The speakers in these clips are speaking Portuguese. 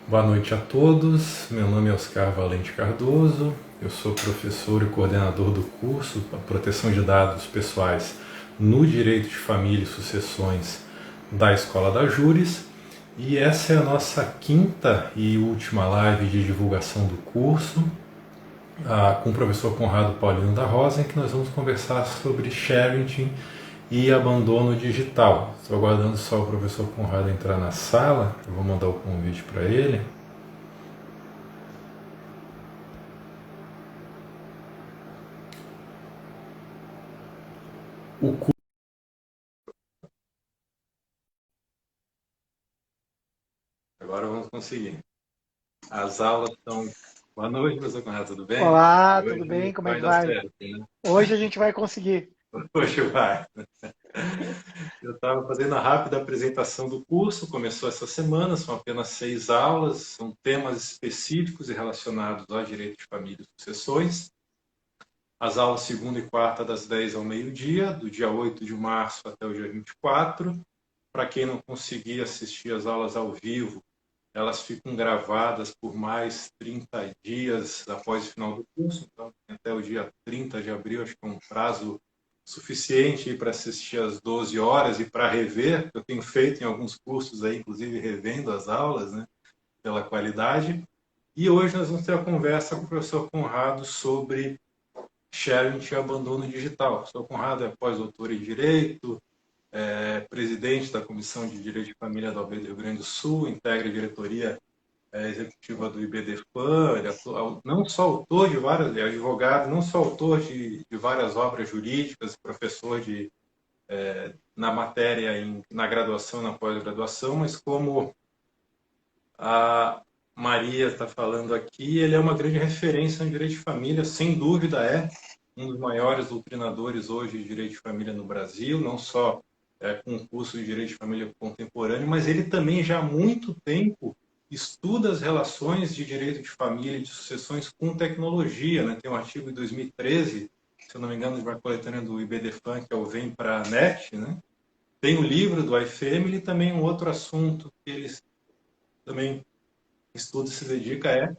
Boa noite a todos, meu nome é Oscar Valente Cardoso, eu sou professor e coordenador do curso para Proteção de Dados Pessoais no Direito de Família e Sucessões da Escola da Júris, e essa é a nossa quinta e última live de divulgação do curso, com o professor Conrado Paulino da Rosa, em que nós vamos conversar sobre sharing e abandono digital. Estou aguardando só o professor Conrado entrar na sala, eu vou mandar o convite para ele. O Agora vamos conseguir. As aulas estão. Boa noite, professor Conrado, tudo bem? Olá, tudo bem? Hoje Como é vai que dar vai? certo, né? Hoje a gente vai conseguir. Hoje vai. Eu estava fazendo a rápida apresentação do curso, começou essa semana, são apenas 6 aulas, são temas específicos e relacionados ao direito de família e sucessões. As aulas segunda e quarta, das 10 ao meio-dia, do dia 8 de março até o dia 24. Para quem não conseguir assistir as aulas ao vivo, elas ficam gravadas por mais 30 dias após o final do curso, então até o dia 30 de abril, acho que é um prazo suficiente para assistir às 12 horas e para rever, eu tenho feito em alguns cursos aí, inclusive revendo as aulas, né, pela qualidade. E hoje nós vamos ter a conversa com o professor Conrado sobre sharing e abandono digital. O professor Conrado é pós-doutor em Direito, presidente da Comissão de Direito de Família da OAB do Rio Grande do Sul, integra a diretoria executiva do IBDFAN, ele é não só autor de várias, é advogado, não só autor de várias obras jurídicas, professor na matéria, na graduação, na pós-graduação, mas como a Maria está falando aqui, ele é uma grande referência no direito de família, sem dúvida é um dos maiores doutrinadores hoje de direito de família no Brasil, não só com o curso de direito de família contemporâneo, mas ele também já há muito tempo estuda as relações de direito de família e de sucessões com tecnologia, né? Tem um artigo de 2013, se eu não me engano, de uma coletânea do IBDFAN, que é o Vem para a Net, né? Tem o livro do iFamily e também um outro assunto que eles também estudo se dedica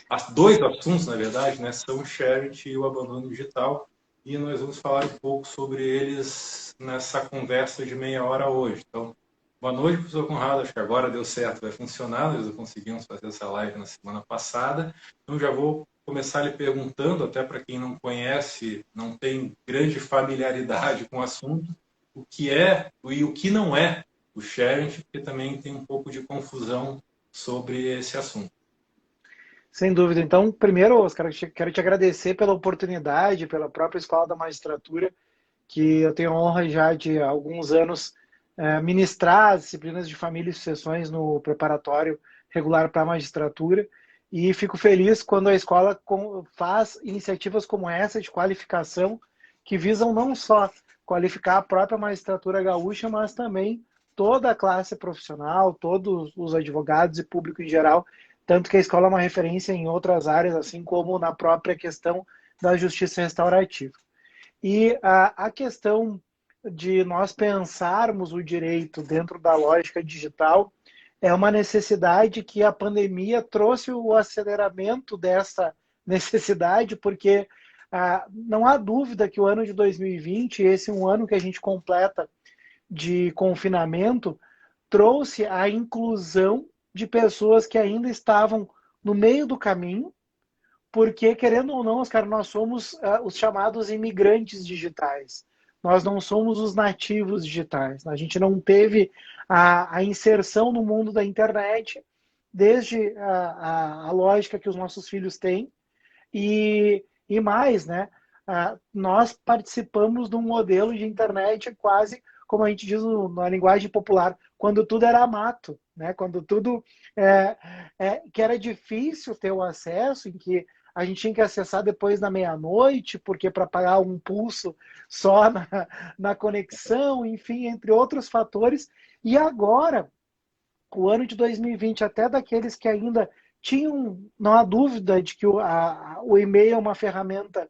a dois assuntos, na verdade, né, são o charity e o abandono digital, e nós vamos falar um pouco sobre eles nessa conversa de meia hora hoje. Então, boa noite, professor Conrado, acho que agora deu certo, vai funcionar, nós conseguimos fazer essa live na semana passada, então já vou começar lhe perguntando, até para quem não conhece, não tem grande familiaridade com o assunto, o que é e o que não é o sharing, porque também tem um pouco de confusão sobre esse assunto. Sem dúvida. Então, primeiro, Oscar, quero te agradecer pela oportunidade, pela própria Escola da Magistratura, que eu tenho a honra já de há alguns anos ministrar as disciplinas de família e sucessões no preparatório regular para a magistratura. E fico feliz quando a escola faz iniciativas como essa de qualificação, que visam não só qualificar a própria magistratura gaúcha, mas também toda a classe profissional, todos os advogados e público em geral, tanto que a escola é uma referência em outras áreas, assim como na própria questão da justiça restaurativa. E a questão de nós pensarmos o direito dentro da lógica digital é uma necessidade que a pandemia trouxe o aceleramento dessa necessidade, porque não há dúvida que o ano de 2020, esse é um ano que a gente completa de confinamento, trouxe a inclusão de pessoas que ainda estavam no meio do caminho, porque, querendo ou não, Oscar, nós somos os chamados imigrantes digitais. Nós não somos os nativos digitais. A gente não teve a inserção no mundo da internet desde a lógica que os nossos filhos têm. E mais, né? Nós participamos de um modelo de internet quase, como a gente diz na linguagem popular, quando tudo era mato, né? Quando tudo que era difícil ter o acesso, em que a gente tinha que acessar depois da meia-noite, porque para pagar um pulso só na conexão, enfim, entre outros fatores. E agora, o ano de 2020, até daqueles que ainda tinham, não há dúvida de que o e-mail é uma ferramenta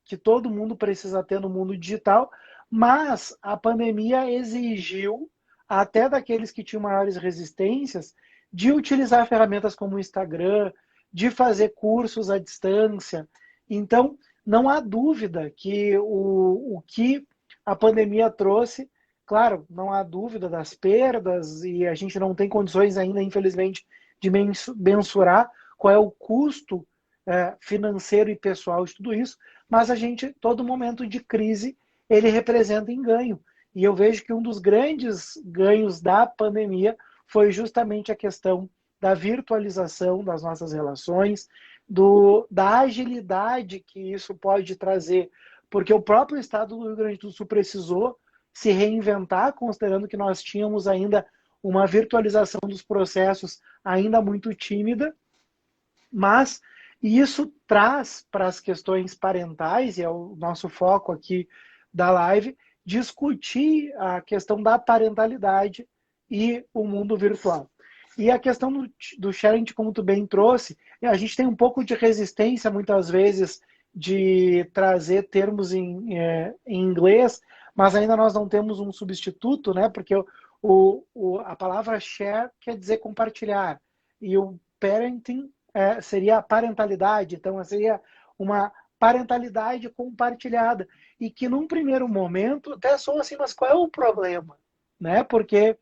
que todo mundo precisa ter no mundo digital, mas a pandemia exigiu, até daqueles que tinham maiores resistências, de utilizar ferramentas como o Instagram, de fazer cursos à distância. Então, não há dúvida que o que a pandemia trouxe, claro, não há dúvida das perdas e a gente não tem condições ainda, infelizmente, de mensurar qual é o custo financeiro e pessoal de tudo isso, mas a gente, todo momento de crise, ele representa em ganho. E eu vejo que um dos grandes ganhos da pandemia foi justamente a questão da virtualização das nossas relações, da agilidade que isso pode trazer, porque o próprio Estado do Rio Grande do Sul precisou se reinventar, considerando que nós tínhamos ainda uma virtualização dos processos ainda muito tímida, mas isso traz para as questões parentais, e é o nosso foco aqui da live, discutir a questão da parentalidade e o mundo virtual. E a questão do sharing, como tu bem trouxe, a gente tem um pouco de resistência, muitas vezes, de trazer termos em inglês, mas ainda nós não temos um substituto, né? Porque a palavra share quer dizer compartilhar, e o parenting seria a parentalidade, então seria uma parentalidade compartilhada, e que num primeiro momento até soa assim, mas qual é o problema? Né? Porque,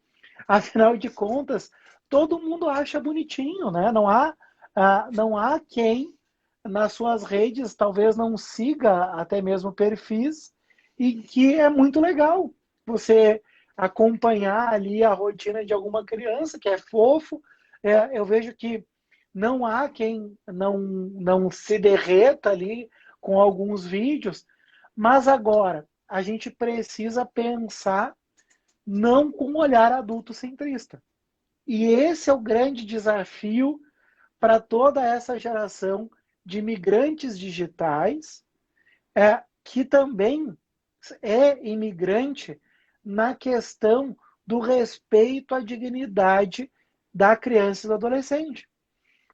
afinal de contas, todo mundo acha bonitinho, né? Não há quem nas suas redes talvez não siga até mesmo perfis, e que é muito legal você acompanhar ali a rotina de alguma criança, que é fofo. Eu vejo que não há quem não se derreta ali com alguns vídeos, mas agora a gente precisa pensar não com um olhar adulto-centrista. E esse é o grande desafio para toda essa geração de imigrantes digitais, que também é imigrante na questão do respeito à dignidade da criança e do adolescente.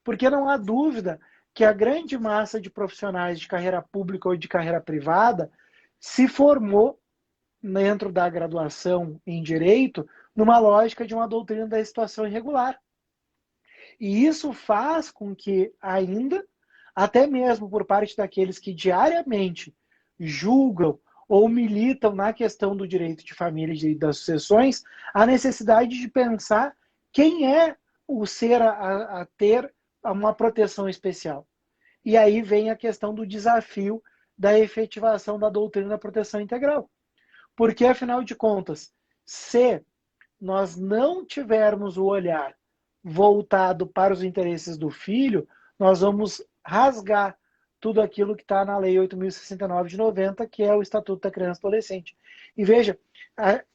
Porque não há dúvida que a grande massa de profissionais de carreira pública ou de carreira privada se formou dentro da graduação em direito numa lógica de uma doutrina da situação irregular. E isso faz com que ainda, até mesmo por parte daqueles que diariamente julgam ou militam na questão do direito de família e das sucessões, a necessidade de pensar quem é o ser a ter uma proteção especial. E aí vem a questão do desafio da efetivação da doutrina da proteção integral. Porque, afinal de contas, se nós não tivermos o olhar voltado para os interesses do filho, nós vamos rasgar tudo aquilo que está na Lei 8.069 de 90, que é o Estatuto da Criança e Adolescente. E veja,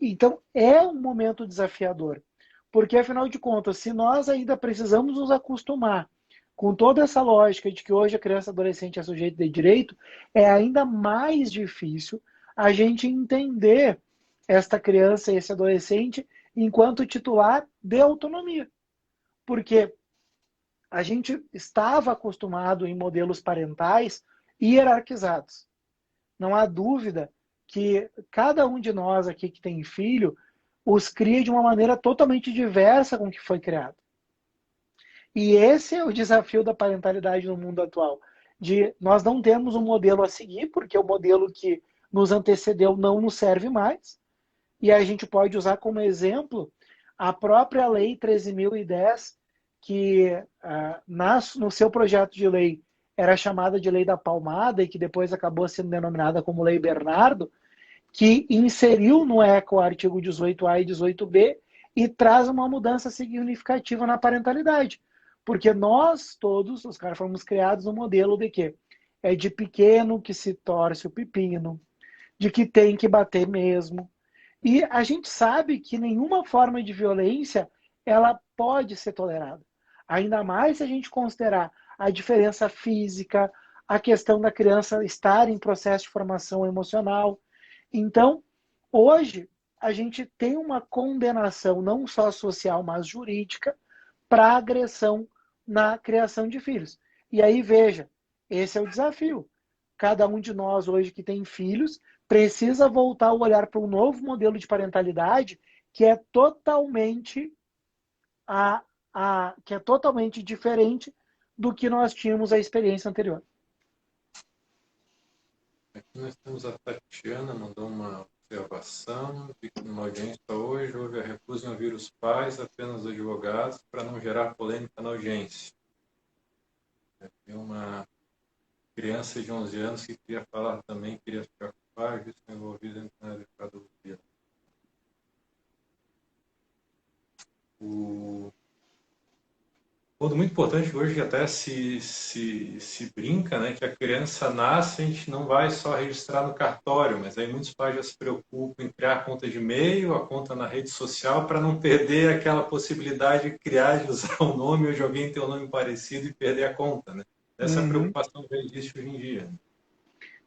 então é um momento desafiador, porque afinal de contas, se nós ainda precisamos nos acostumar com toda essa lógica de que hoje a criança e adolescente é sujeito de direito, é ainda mais difícil a gente entender esta criança e esse adolescente enquanto titular de autonomia. Porque a gente estava acostumado em modelos parentais hierarquizados. Não há dúvida que cada um de nós aqui que tem filho os cria de uma maneira totalmente diversa com o que foi criado. E esse é o desafio da parentalidade no mundo atual. Nós não temos um modelo a seguir, porque o modelo que nos antecedeu não nos serve mais. E a gente pode usar como exemplo a própria Lei 13.010, que no seu projeto de lei era chamada de Lei da Palmada e que depois acabou sendo denominada como Lei Bernardo, que inseriu no ECA o artigo 18A e 18B e traz uma mudança significativa na parentalidade. Porque nós todos, os caras, fomos criados no modelo de quê? É de pequeno que se torce o pepino, de que tem que bater mesmo. E a gente sabe que nenhuma forma de violência ela pode ser tolerada. Ainda mais se a gente considerar a diferença física, a questão da criança estar em processo de formação emocional. Então, hoje, a gente tem uma condenação não só social, mas jurídica para agressão na criação de filhos. E aí, veja, esse é o desafio. Cada um de nós hoje que tem filhos precisa voltar o olhar para um novo modelo de parentalidade que é totalmente que é totalmente diferente do que nós tínhamos a experiência anterior. Aqui nós temos a Tatiana, mandou uma observação de que numa audiência hoje houve a recusa em ouvir os pais, apenas os advogados, para não gerar polêmica na audiência. Tem uma criança de 11 anos que queria falar também, queria se preocupar, visto envolvida na educadora. Ponto muito importante hoje, que até se brinca, né, que a criança nasce, a gente não vai só registrar no cartório, mas aí muitos pais já se preocupam em criar a conta de e-mail, a conta na rede social, para não perder aquela possibilidade de criar, de usar o nome ou de alguém ter um nome parecido e perder a conta, né? Essa preocupação já existe hoje em dia.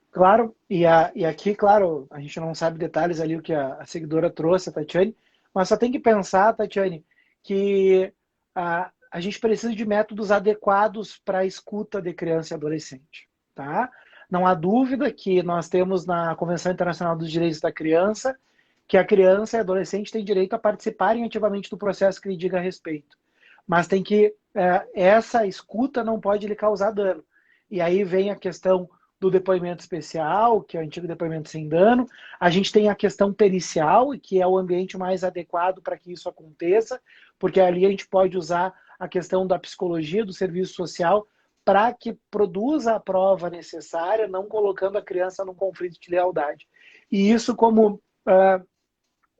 Claro, e aqui, claro, a gente não sabe detalhes ali o que a seguidora trouxe, a Tatiane, mas só tem que pensar, Tatiane, que a gente precisa de métodos adequados para a escuta de criança e adolescente, tá? Não há dúvida que nós temos na Convenção Internacional dos Direitos da Criança que a criança e adolescente têm direito a participarem ativamente do processo que lhe diga a respeito. Mas tem que, essa escuta não pode lhe causar dano. E aí vem a questão do depoimento especial, que é o antigo depoimento sem dano. A gente tem a questão pericial, que é o ambiente mais adequado para que isso aconteça, porque ali a gente pode usar a questão da psicologia, do serviço social, para que produza a prova necessária, não colocando a criança num conflito de lealdade. E isso, como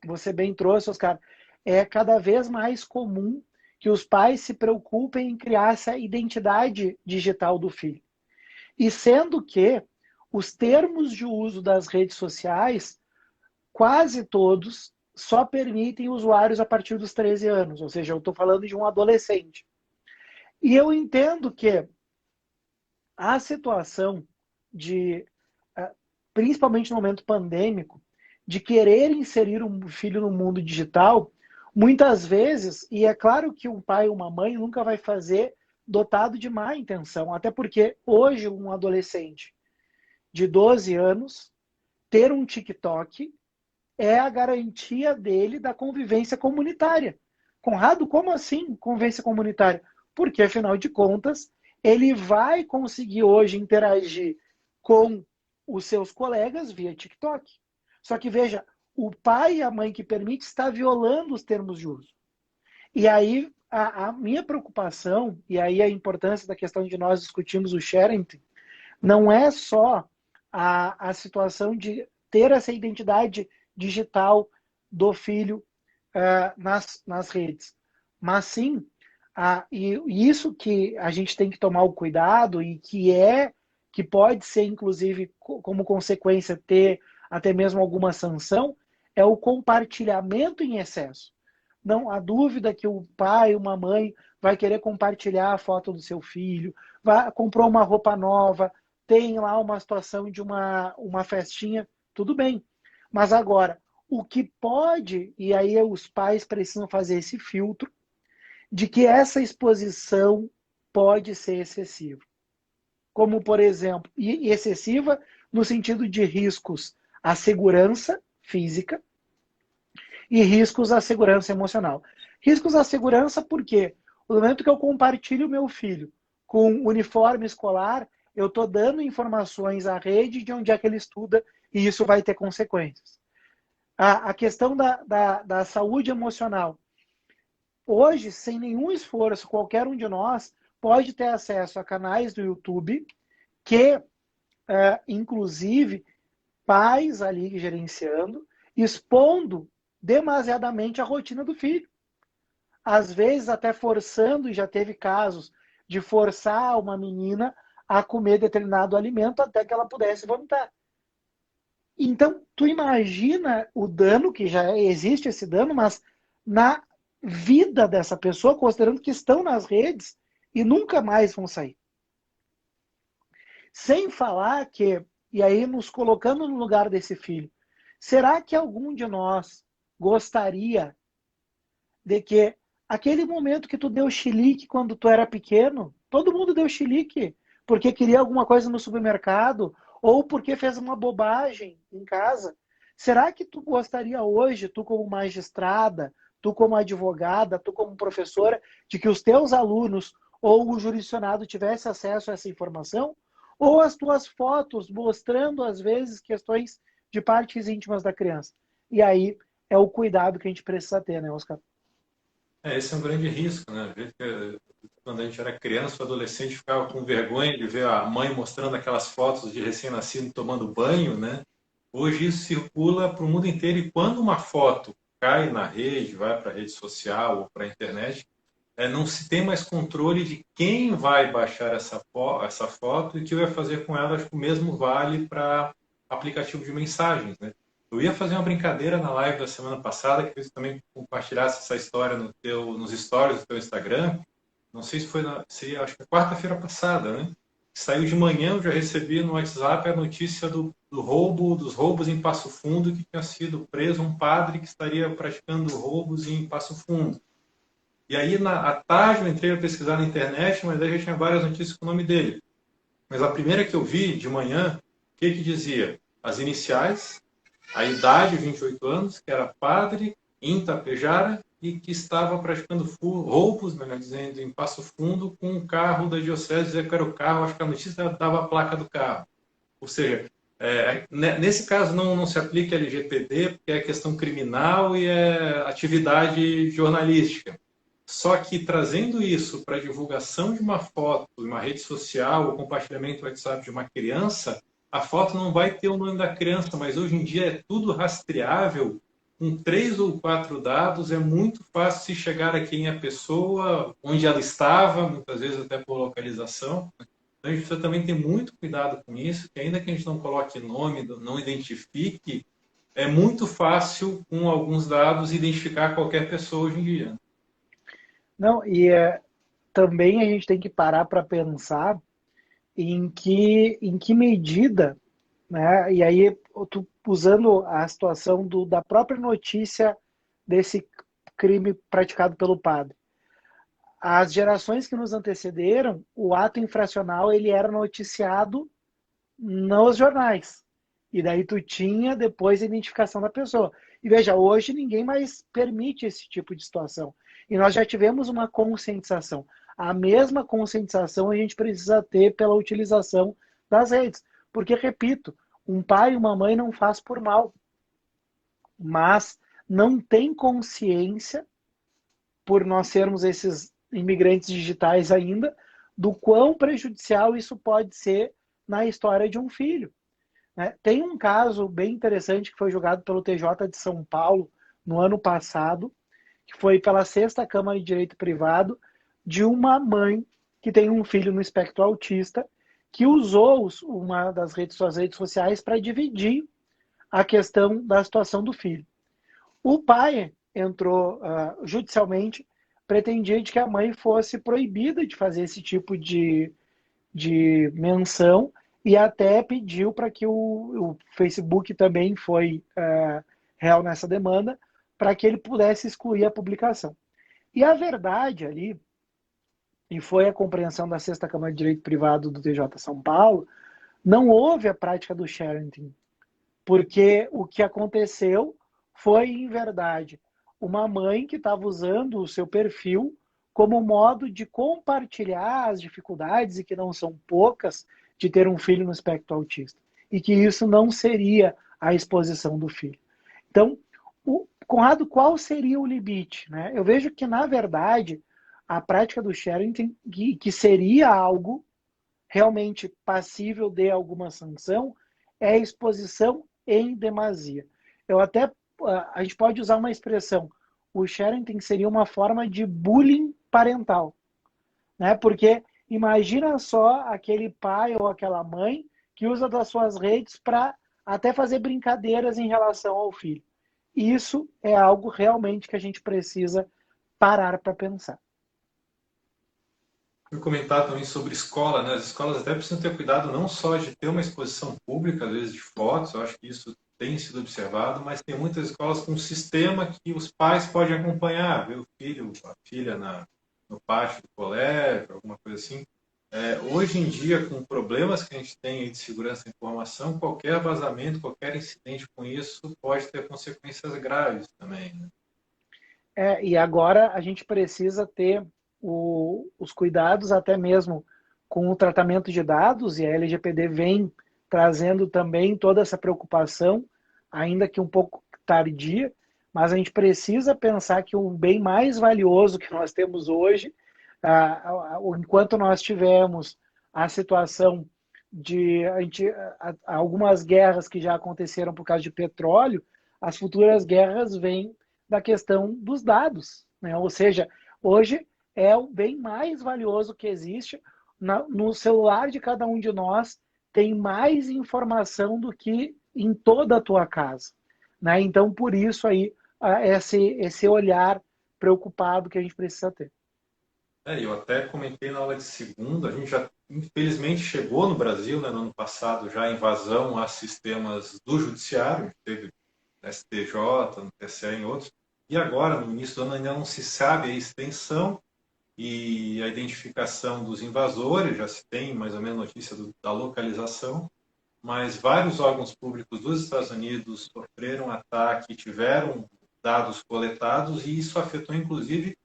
você bem trouxe, Oscar, é cada vez mais comum que os pais se preocupem em criar essa identidade digital do filho. E sendo que os termos de uso das redes sociais, quase todos, só permitem usuários a partir dos 13 anos. Ou seja, eu estou falando de um adolescente. E eu entendo que a situação de, principalmente no momento pandêmico, de querer inserir um filho no mundo digital, muitas vezes, e é claro que um pai ou uma mãe nunca vai fazer dotado de má intenção, até porque hoje um adolescente de 12 anos ter um TikTok é a garantia dele da convivência comunitária. Conrado, como assim convivência comunitária? Porque, afinal de contas, ele vai conseguir hoje interagir com os seus colegas via TikTok. Só que, veja, o pai e a mãe que permite está violando os termos de uso. E aí, a minha preocupação, e aí a importância da questão de nós discutirmos o sharing, não é só a situação de ter essa identidade digital do filho nas redes, mas sim, e isso que a gente tem que tomar o cuidado e que pode ser, inclusive, como consequência, ter até mesmo alguma sanção, é o compartilhamento em excesso. Não há dúvida que o pai, uma mãe, vai querer compartilhar a foto do seu filho, comprou uma roupa nova, tem lá uma situação de uma festinha, tudo bem. Mas agora, o que pode, e aí os pais precisam fazer esse filtro, de que essa exposição pode ser excessiva. Como, por exemplo, e excessiva no sentido de riscos à segurança física e riscos à segurança emocional. Riscos à segurança porque no momento que eu compartilho o meu filho com uniforme escolar, eu estou dando informações à rede de onde é que ele estuda e isso vai ter consequências. A questão da saúde emocional. Hoje, sem nenhum esforço, qualquer um de nós pode ter acesso a canais do YouTube que, inclusive, pais ali gerenciando, expondo demasiadamente a rotina do filho. Às vezes até forçando, e já teve casos de forçar uma menina a comer determinado alimento até que ela pudesse vomitar. Então, tu imagina o dano, que já existe esse dano, mas na vida dessa pessoa, considerando que estão nas redes e nunca mais vão sair. Sem falar que, e aí nos colocando no lugar desse filho, será que algum de nós gostaria de que aquele momento que tu deu chilique quando tu era pequeno, todo mundo deu chilique porque queria alguma coisa no supermercado ou porque fez uma bobagem em casa. Será que tu gostaria hoje, tu como magistrada, tu como advogada, tu como professora, de que os teus alunos ou o jurisdicionado tivesse acesso a essa informação, ou as tuas fotos mostrando, às vezes, questões de partes íntimas da criança. E aí é o cuidado que a gente precisa ter, né, Oscar? Esse é um grande risco, né? Quando a gente era criança ou adolescente, ficava com vergonha de ver a mãe mostrando aquelas fotos de recém-nascido tomando banho, né? Hoje isso circula para o mundo inteiro e quando uma foto cai na rede, vai para a rede social ou para a internet, não se tem mais controle de quem vai baixar essa foto e o que vai fazer com ela. Acho que o mesmo vale para aplicativo de mensagens, né? Eu ia fazer uma brincadeira na live da semana passada, que você também compartilhasse essa história nos stories do teu Instagram. Não sei se foi, acho que é quarta-feira passada, né? Saiu de manhã, eu já recebi no WhatsApp a notícia dos roubos em Passo Fundo, que tinha sido preso um padre que estaria praticando roubos em Passo Fundo. E aí, à tarde, eu entrei a pesquisar na internet, mas aí já tinha várias notícias com o nome dele. Mas a primeira que eu vi de manhã, o que dizia? As iniciais, a idade, 28 anos, que era padre em Itapejara e que estava praticando roubos, melhor dizendo, em Passo Fundo com um carro da diocese, dizia que era o carro, acho que a notícia dava a placa do carro. Ou seja, nesse caso não se aplica LGPD, porque é questão criminal e é atividade jornalística. Só que trazendo isso para a divulgação de uma foto em uma rede social ou compartilhamento do WhatsApp de uma criança, a foto não vai ter o nome da criança, mas hoje em dia é tudo rastreável. Com 3 ou 4 dados é muito fácil se chegar a quem é a pessoa, onde ela estava, muitas vezes até por localização. Então a gente precisa também ter muito cuidado com isso, que ainda que a gente não coloque nome, não identifique, é muito fácil com alguns dados identificar qualquer pessoa hoje em dia. Não, e também a gente tem que parar para pensar em que medida, né? E aí, usando a situação da própria notícia desse crime praticado pelo padre. As gerações que nos antecederam, o ato infracional ele era noticiado nos jornais. E daí tu tinha depois a identificação da pessoa. E veja, hoje ninguém mais permite esse tipo de situação. E nós já tivemos uma conscientização. A mesma conscientização a gente precisa ter pela utilização das redes. Porque, repito, um pai e uma mãe não faz por mal, mas não tem consciência, por nós sermos esses imigrantes digitais ainda, do quão prejudicial isso pode ser na história de um filho. Tem um caso bem interessante que foi julgado pelo TJ de São Paulo no ano passado, que foi pela Sexta Câmara de Direito Privado, de uma mãe que tem um filho no espectro autista, que usou suas redes sociais para dividir a questão da situação do filho. O pai entrou judicialmente, pretendia de que a mãe fosse proibida de fazer esse tipo de menção e até pediu para que o Facebook também foi réu nessa demanda, para que ele pudesse excluir a publicação. E a verdade ali, e foi a compreensão da Sexta Câmara de Direito Privado do TJ São Paulo, não houve a prática do sharing, porque o que aconteceu foi, em verdade, uma mãe que estava usando o seu perfil como modo de compartilhar as dificuldades, e que não são poucas, de ter um filho no espectro autista. E que isso não seria a exposição do filho. Então, Conrado, qual seria o limite? Né? Eu vejo que, na verdade, a prática do sharing, que seria algo realmente passível de alguma sanção, é a exposição em demasia. A gente pode usar uma expressão, o sharing seria uma forma de bullying parental, né? Porque imagina só aquele pai ou aquela mãe que usa das suas redes para até fazer brincadeiras em relação ao filho. Isso é algo realmente que a gente precisa parar para pensar. Eu comentar também sobre escola, né? As escolas até precisam ter cuidado não só de ter uma exposição pública, às vezes de fotos, eu acho que isso tem sido observado, mas tem muitas escolas com um sistema que os pais podem acompanhar, ver o filho, a filha no pátio do colégio, alguma coisa assim. Hoje em dia, com problemas que a gente tem de segurança da informação, qualquer vazamento, qualquer incidente com isso pode ter consequências graves também, né? E agora a gente precisa ter os cuidados até mesmo com o tratamento de dados, e a LGPD vem trazendo também toda essa preocupação, ainda que um pouco tardia, mas a gente precisa pensar que o bem mais valioso que nós temos hoje, enquanto nós tivemos a situação de algumas guerras que já aconteceram por causa de petróleo, as futuras guerras vêm da questão dos dados, né? Ou seja, hoje é o bem mais valioso que existe. No celular de cada um de nós tem mais informação do que em toda a tua casa, né? Então, por isso aí, esse olhar preocupado que a gente precisa ter. Eu até comentei na aula de segunda, a gente já infelizmente chegou no Brasil, né, no ano passado, já a invasão a sistemas do judiciário, teve no STJ, no TSE e em outros, e agora, no início do ano, ainda não se sabe a extensão e a identificação dos invasores, já se tem mais ou menos notícia da localização, mas vários órgãos públicos dos Estados Unidos sofreram ataque, tiveram dados coletados, e isso afetou inclusive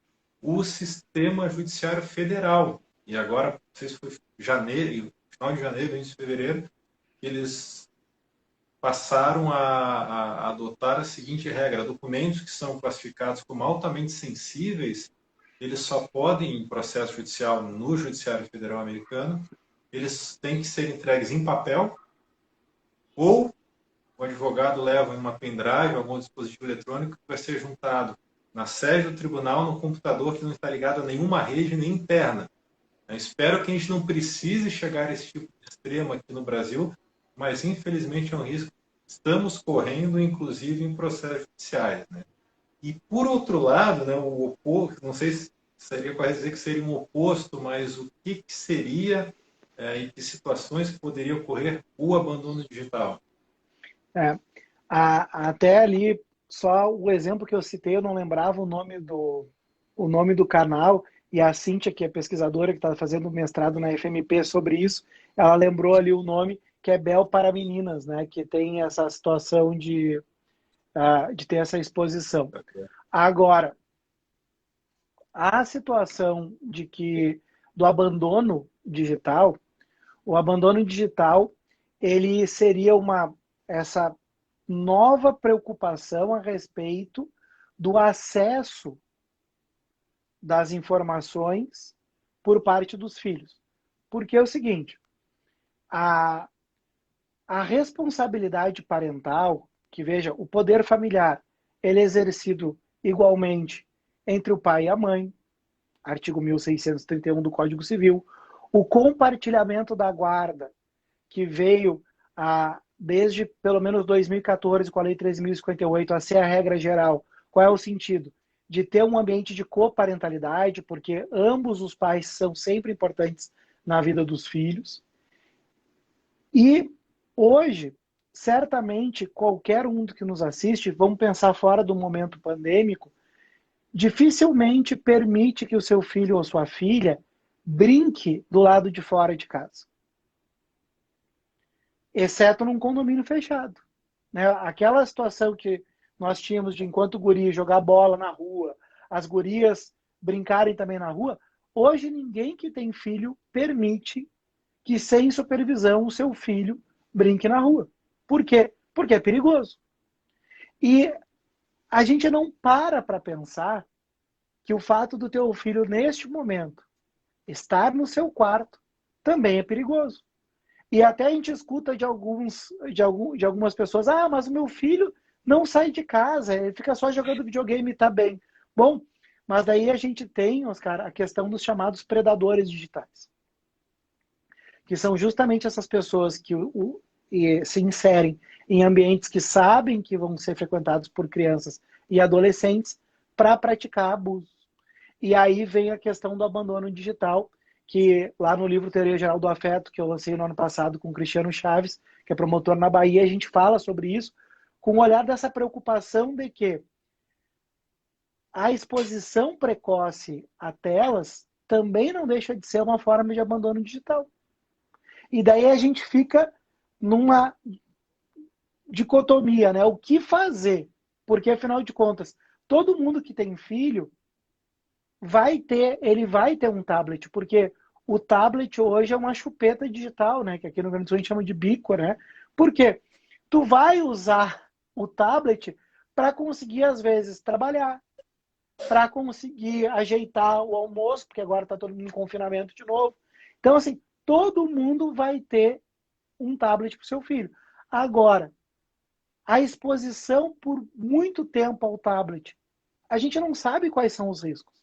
o sistema judiciário federal. E agora, não sei se foi janeiro, final de janeiro, início de fevereiro, eles passaram a adotar a seguinte regra: documentos que são classificados como altamente sensíveis, eles só podem, em processo judicial no Judiciário Federal americano, eles têm que ser entregues em papel, ou o advogado leva em uma pendrive, algum dispositivo eletrônico que vai ser juntado na sede do tribunal, no computador que não está ligado a nenhuma rede nem interna. Eu espero que a gente não precise chegar a esse tipo de extremo aqui no Brasil, mas infelizmente é um risco que estamos correndo, inclusive em processos judiciais, né? E por outro lado, né, o oposto, não sei se seria correto dizer que seria um oposto, mas o que seria e que situações que poderia ocorrer o abandono digital? Até ali, só o exemplo que eu citei, eu não lembrava o nome do canal, e a Cíntia, que é pesquisadora, que está fazendo mestrado na FMP sobre isso, ela lembrou ali o nome, que é Bel para Meninas, né? Que tem essa situação de ter essa exposição. Agora, a situação do abandono digital, o abandono digital, ele seria essa nova preocupação a respeito do acesso das informações por parte dos filhos. Porque é o seguinte, a responsabilidade parental, que veja, o poder familiar, ele é exercido igualmente entre o pai e a mãe, artigo 1631 do Código Civil, o compartilhamento da guarda, que veio desde pelo menos 2014 com a Lei 13.058 a ser a regra geral. Qual é o sentido? De ter um ambiente de coparentalidade, porque ambos os pais são sempre importantes na vida dos filhos. E hoje, certamente, qualquer um que nos assiste, vamos pensar fora do momento pandêmico, dificilmente permite que o seu filho ou sua filha brinque do lado de fora de casa. Exceto num condomínio fechado, né? Aquela situação que nós tínhamos de, enquanto guri, jogar bola na rua, as gurias brincarem também na rua, hoje ninguém que tem filho permite que, sem supervisão, o seu filho brinque na rua. Por quê? Porque é perigoso. E a gente não para pensar que o fato do teu filho, neste momento, estar no seu quarto também é perigoso. E até a gente escuta de algumas pessoas, mas o meu filho não sai de casa, ele fica só jogando videogame e tá bem. Bom, mas daí a gente tem, Oscar, a questão dos chamados predadores digitais. Que são justamente essas pessoas que se inserem em ambientes que sabem que vão ser frequentados por crianças e adolescentes para praticar abuso. E aí vem a questão do abandono digital, que lá no livro Teoria Geral do Afeto, que eu lancei no ano passado com o Cristiano Chaves, que é promotor na Bahia, a gente fala sobre isso, com o olhar dessa preocupação de que a exposição precoce a telas também não deixa de ser uma forma de abandono digital. E daí a gente fica numa dicotomia, né? O que fazer? Porque, afinal de contas, todo mundo que tem filho ele vai ter um tablet, porque o tablet hoje é uma chupeta digital, né? Que aqui no Rio Grande do Sul a gente chama de bico, né? Por quê? Tu vai usar o tablet para conseguir, às vezes, trabalhar, para conseguir ajeitar o almoço, porque agora está todo mundo em confinamento de novo. Então, assim, todo mundo vai ter um tablet para o seu filho. Agora, a exposição por muito tempo ao tablet, a gente não sabe quais são os riscos.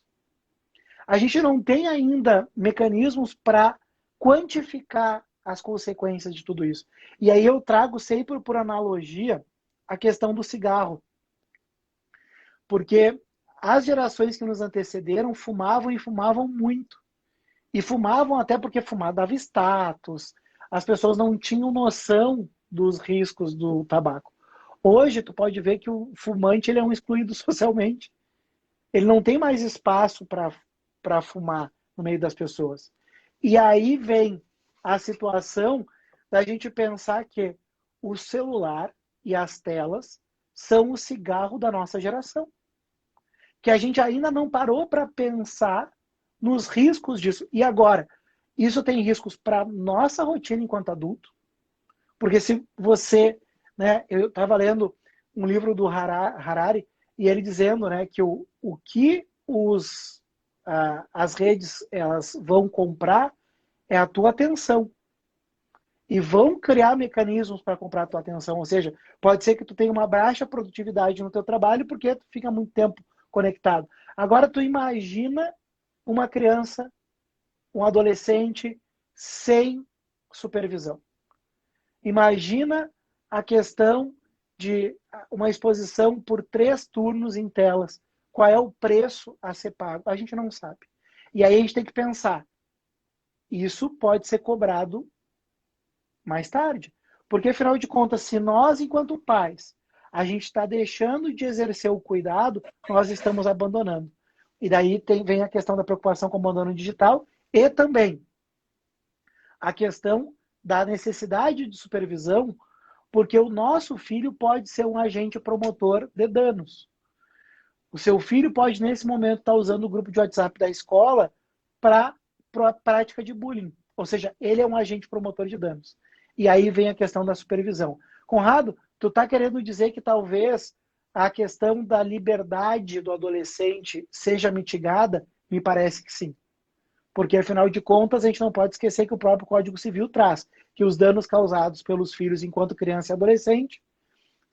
A gente não tem ainda mecanismos para quantificar as consequências de tudo isso. E aí eu trago sempre por analogia a questão do cigarro. Porque as gerações que nos antecederam fumavam e fumavam muito. E fumavam até porque fumar dava status. As pessoas não tinham noção dos riscos do tabaco. Hoje, tu pode ver que o fumante ele é um excluído socialmente. Ele não tem mais espaço para fumar no meio das pessoas. E aí vem a situação da gente pensar que o celular e as telas são o cigarro da nossa geração. Que a gente ainda não parou para pensar nos riscos disso. E agora, isso tem riscos para nossa rotina enquanto adulto, porque se você, né, eu estava lendo um livro do Harari e ele dizendo, né, que o que as redes elas vão comprar é a tua atenção. E vão criar mecanismos para comprar a tua atenção. Ou seja, pode ser que tu tenha uma baixa produtividade no teu trabalho porque tu fica muito tempo conectado. Agora tu imagina uma criança, um adolescente sem supervisão. Imagina a questão de uma exposição por 3 turnos em telas. Qual é o preço a ser pago? A gente não sabe. E aí a gente tem que pensar. Isso pode ser cobrado mais tarde. Porque, afinal de contas, se nós, enquanto pais, a gente está deixando de exercer o cuidado, nós estamos abandonando. E daí vem a questão da preocupação com o abandono digital e também a questão da necessidade de supervisão, porque o nosso filho pode ser um agente promotor de danos. O seu filho pode, nesse momento, estar usando o grupo de WhatsApp da escola para a prática de bullying. Ou seja, ele é um agente promotor de danos. E aí vem a questão da supervisão. Conrado, tu está querendo dizer que talvez a questão da liberdade do adolescente seja mitigada? Me parece que sim. Porque, afinal de contas, a gente não pode esquecer que o próprio Código Civil traz que os danos causados pelos filhos enquanto criança e adolescente,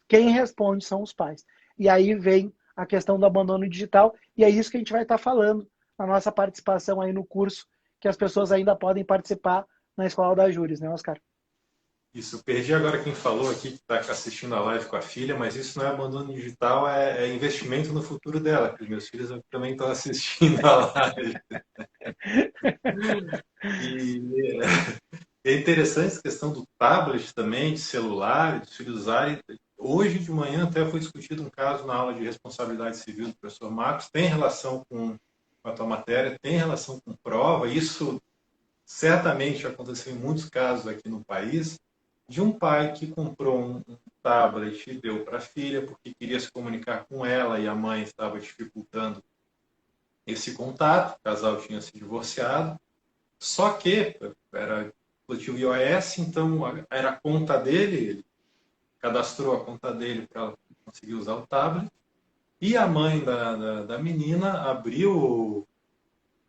quem responde são os pais. E aí vem a questão do abandono digital, e é isso que a gente vai estar falando na nossa participação aí no curso, que as pessoas ainda podem participar na Escola da Júris, né, Oscar? Isso, eu perdi agora quem falou aqui que está assistindo a live com a filha, mas isso não é abandono digital, é investimento no futuro dela, porque os meus filhos também estão assistindo a live. E é interessante essa questão do tablet também, de celular, de filhos usarem. Hoje de manhã até foi discutido um caso na aula de responsabilidade civil do professor Marcos, tem relação com a tua matéria, tem relação com prova, isso certamente aconteceu em muitos casos aqui no país, de um pai que comprou um tablet e deu para a filha porque queria se comunicar com ela e a mãe estava dificultando esse contato, o casal tinha se divorciado, só que era dispositivo iOS, então era a conta dele, ele cadastrou a conta dele para conseguir usar o tablet, e a mãe da menina abriu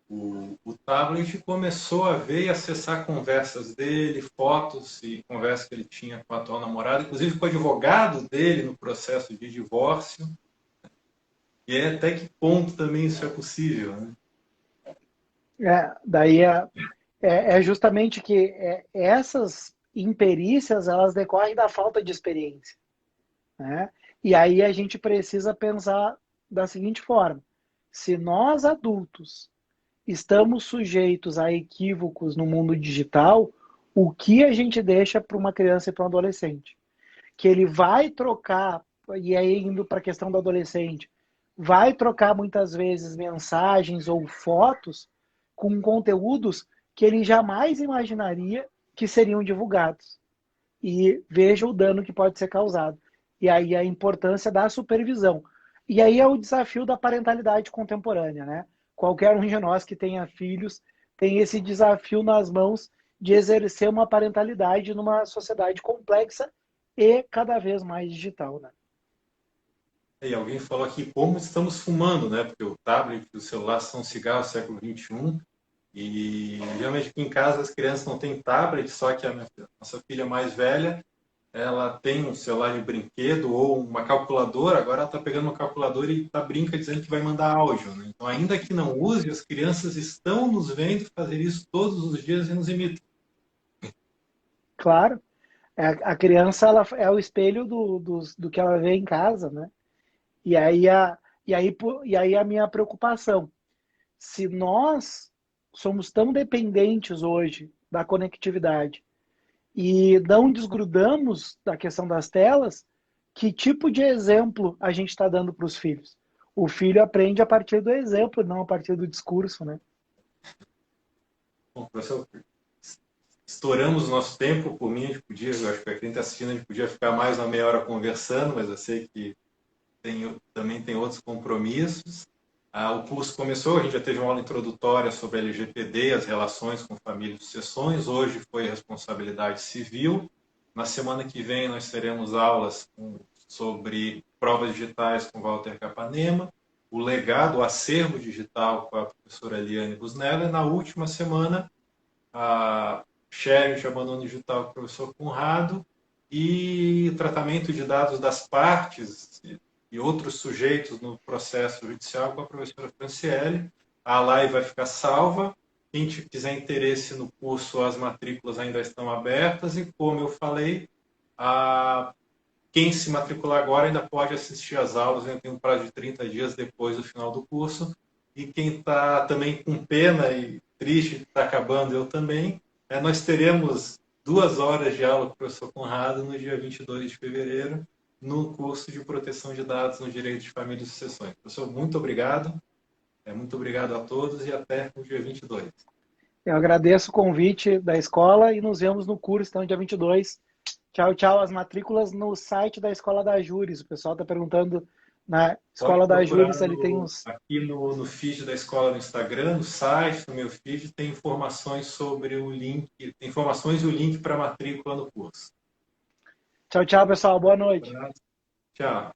o tablet começou a ver e acessar conversas dele, fotos e conversas que ele tinha com a atual namorada, inclusive com o advogado dele no processo de divórcio. E até que ponto também isso é possível, né? Daí é justamente que essas imperícias, elas decorrem da falta de experiência, né? E aí a gente precisa pensar da seguinte forma: se nós adultos estamos sujeitos a equívocos no mundo digital, o que a gente deixa para uma criança e para um adolescente? Que ele vai trocar, e aí indo para a questão do adolescente, vai trocar muitas vezes mensagens ou fotos com conteúdos que ele jamais imaginaria que seriam divulgados. E veja o dano que pode ser causado. E aí a importância da supervisão. E aí é o desafio da parentalidade contemporânea, né? Qualquer um de nós que tenha filhos tem esse desafio nas mãos de exercer uma parentalidade numa sociedade complexa e cada vez mais digital, né? E alguém falou aqui como estamos fumando, né? Porque o tablet e o celular são cigarros do século XXI. E geralmente aqui em casa as crianças não têm tablet, só que nossa filha mais velha, ela tem um celular de brinquedo ou uma calculadora, agora ela está pegando uma calculadora e brinca dizendo que vai mandar áudio. Né? Então, ainda que não use, as crianças estão nos vendo fazer isso todos os dias e nos imitam. Claro, a criança ela é o espelho do que ela vê em casa, né? E aí a minha preocupação, se nós somos tão dependentes hoje da conectividade e não desgrudamos da questão das telas, que tipo de exemplo a gente está dando para os filhos? O filho aprende a partir do exemplo, não a partir do discurso, né? Bom, professor, estouramos o nosso tempo, por mim, a gente podia, eu acho que a quem está assistindo, a gente podia ficar mais uma meia hora conversando, mas eu sei que também tem outros compromissos. O curso começou, a gente já teve uma aula introdutória sobre LGPD, as relações com família e sucessões. Hoje foi responsabilidade civil. Na semana que vem nós teremos aulas sobre provas digitais com Walter Capanema, o legado, o acervo digital com a professora Eliane Busnella. E na última semana, a sharing de abandono digital com o professor Conrado e tratamento de dados das partes e outros sujeitos no processo judicial com a professora Franciele. A live vai ficar salva. Quem quiser interesse no curso, as matrículas ainda estão abertas e, como eu falei, quem se matricular agora ainda pode assistir às aulas, ainda tem um prazo de 30 dias depois do final do curso. E quem está também com pena e triste que está acabando, eu também, nós teremos 2 horas de aula com o professor Conrado no dia 22 de fevereiro, no curso de proteção de dados no direito de família e sucessões. Professor, muito obrigado. Muito obrigado a todos e até o dia 22. Eu agradeço o convite da escola e nos vemos no curso, então, dia 22. Tchau, tchau. As matrículas no site da Escola da Júris. O pessoal está perguntando na Escola da Júris, ali tem uns... Aqui no feed da escola no Instagram, no site, no meu feed, tem informações sobre o link, tem informações e o link para a matrícula no curso. Tchau, tchau, pessoal. Boa noite. Tchau.